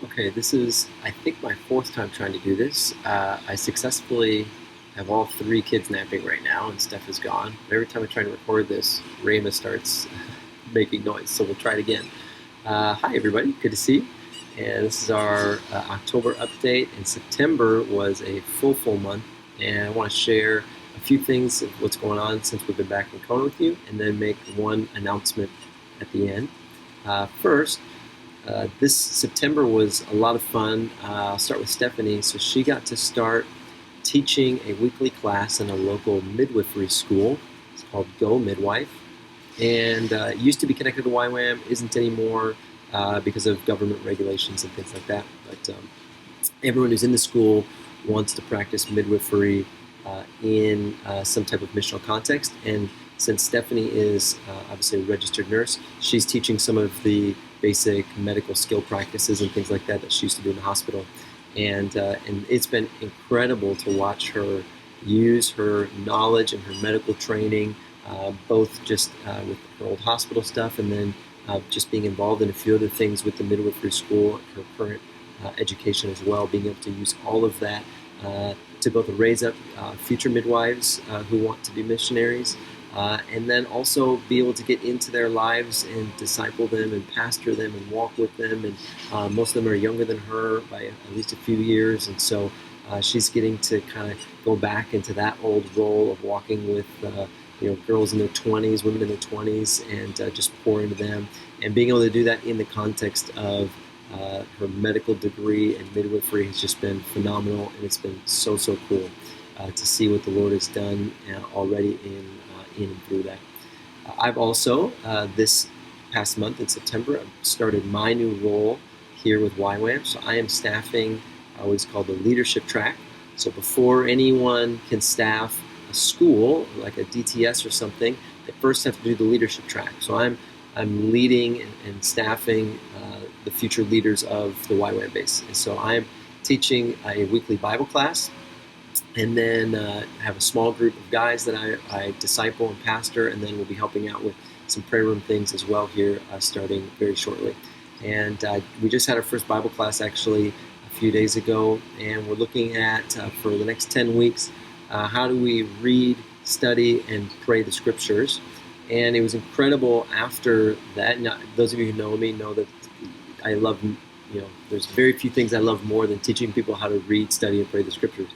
Okay, this is, I think, my fourth time trying to do this. I successfully have all three kids napping right now, and Steph is gone. But every time I try to record this, Rama starts making noise, so we'll try it again. Hi, everybody. Good to see you. And this is our October update, and September was a full month, and I want to share a few things of what's going on since we've been back in Kona with you, and then make one announcement at the end. First, this September was a lot of fun. I'll start with Stephanie. So she got to start teaching a weekly class in a local midwifery school. It's called Go Midwife. And it used to be connected to YWAM, isn't anymore because of government regulations and things like that. But everyone who's in the school wants to practice midwifery in some type of missional context. And since Stephanie is obviously a registered nurse, she's teaching some of the basic medical skill practices and things like that that she used to do in the hospital. And it's been incredible to watch her use her knowledge and her medical training, both just with her old hospital stuff and then just being involved in a few other things with the midwifery school, her current education as well, being able to use all of that to both raise up future midwives who want to be missionaries, and then also be able to get into their lives and disciple them and pastor them and walk with them. And most of them are younger than her by at least a few years, and so she's getting to kind of go back into that old role of walking with girls in their 20s, women in their 20s, and just pour into them. And being able to do that in the context of her medical degree and midwifery has just been phenomenal, and it's been so cool to see what the Lord has done already in and through that. I've also this past month in September I've started my new role here with YWAM. So I am staffing what's called the leadership track. So before anyone can staff a school like a DTS or something, they first have to do the leadership track. So I'm leading and staffing the future leaders of the YWAM base. And so I'm teaching a weekly Bible class, and then have a small group of guys that I disciple and pastor, and then we'll be helping out with some prayer room things as well here starting very shortly. And we just had our first Bible class actually a few days ago, and we're looking at for the next 10 weeks how do we read, study, and pray the scriptures. And it was incredible after that. Now, those of you who know me know that I love, there's very few things I love more than teaching people how to read, study, and pray the scriptures.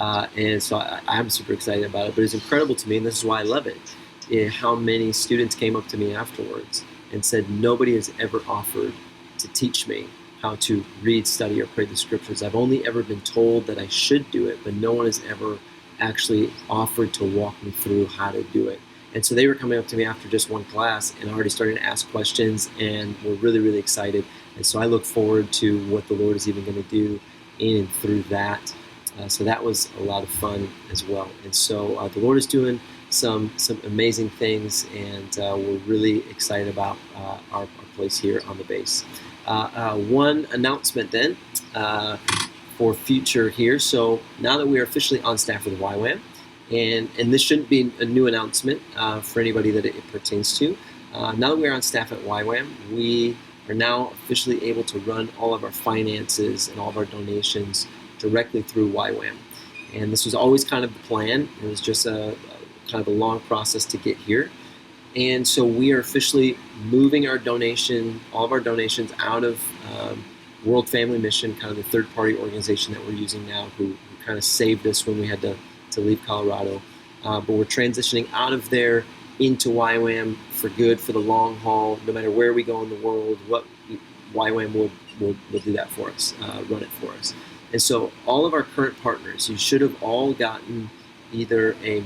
And so I'm super excited about it. But it's incredible to me, and this is why I love it, how many students came up to me afterwards and said, nobody has ever offered to teach me how to read, study, or pray the scriptures. I've only ever been told that I should do it, but no one has ever actually offered to walk me through how to do it. And so they were coming up to me after just one class and already starting to ask questions, and were really excited. And so I look forward to what the Lord is even going to do in and through that. So that was a lot of fun as well. And so the Lord is doing some amazing things, and we're really excited about our place here on the base. One announcement then for future here. So now that we are officially on staff with YWAM, and this shouldn't be a new announcement for anybody that it pertains to. Now that we are on staff at YWAM, we are now officially able to run all of our finances and all of our donations directly through YWAM. And this was always kind of the plan. It was just a kind of a long process to get here. And so we are officially moving all of our donations out of World Family Mission, kind of the third-party organization that we're using now, who kind of saved us when we had to leave Colorado. But we're transitioning out of there into YWAM for good, for the long haul. No matter where we go in the world, YWAM will do that for us, run it for us. And so all of our current partners, you should have all gotten either a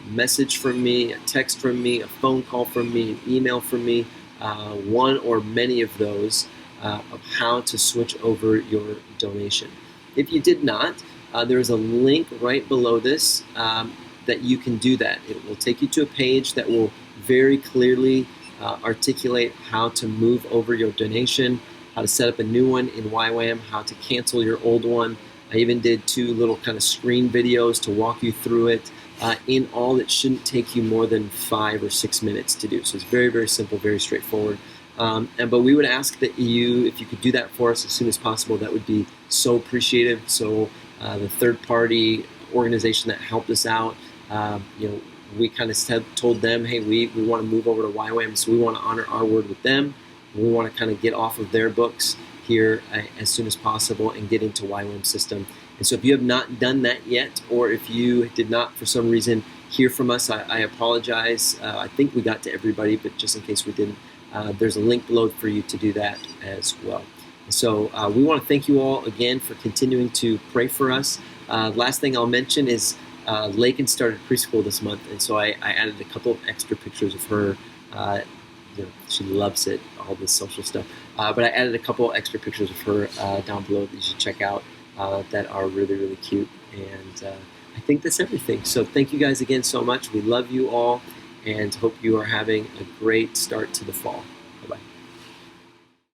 message from me, a text from me, a phone call from me, an email from me, one or many of those of how to switch over your donation. If you did not, there is a link right below this that you can do that. It will take you to a page that will very clearly articulate how to move over your donation, how to set up a new one in YWAM, how to cancel your old one. I even did 2 little kind of screen videos to walk you through it. In all, it shouldn't take you more than 5 or 6 minutes to do. So it's very simple, very straightforward. But we would ask that if you could do that for us as soon as possible, that would be so appreciative. So the third party organization that helped us out, we kind of told them, hey, we want to move over to YWAM, so we want to honor our word with them. And we want to kind of get off of their books here as soon as possible and get into YWAM system. And so if you have not done that yet, or if you did not for some reason hear from us, I apologize. I think we got to everybody, but just in case we didn't, there's a link below for you to do that as well. So we want to thank you all again for continuing to pray for us. Last thing I'll mention is Lakin started preschool this month, and so I added a couple of extra pictures of her. She loves it, all this social stuff. But I added a couple extra pictures of her down below that you should check out that are really, really cute. And I think that's everything. So thank you guys again so much. We love you all and hope you are having a great start to the fall.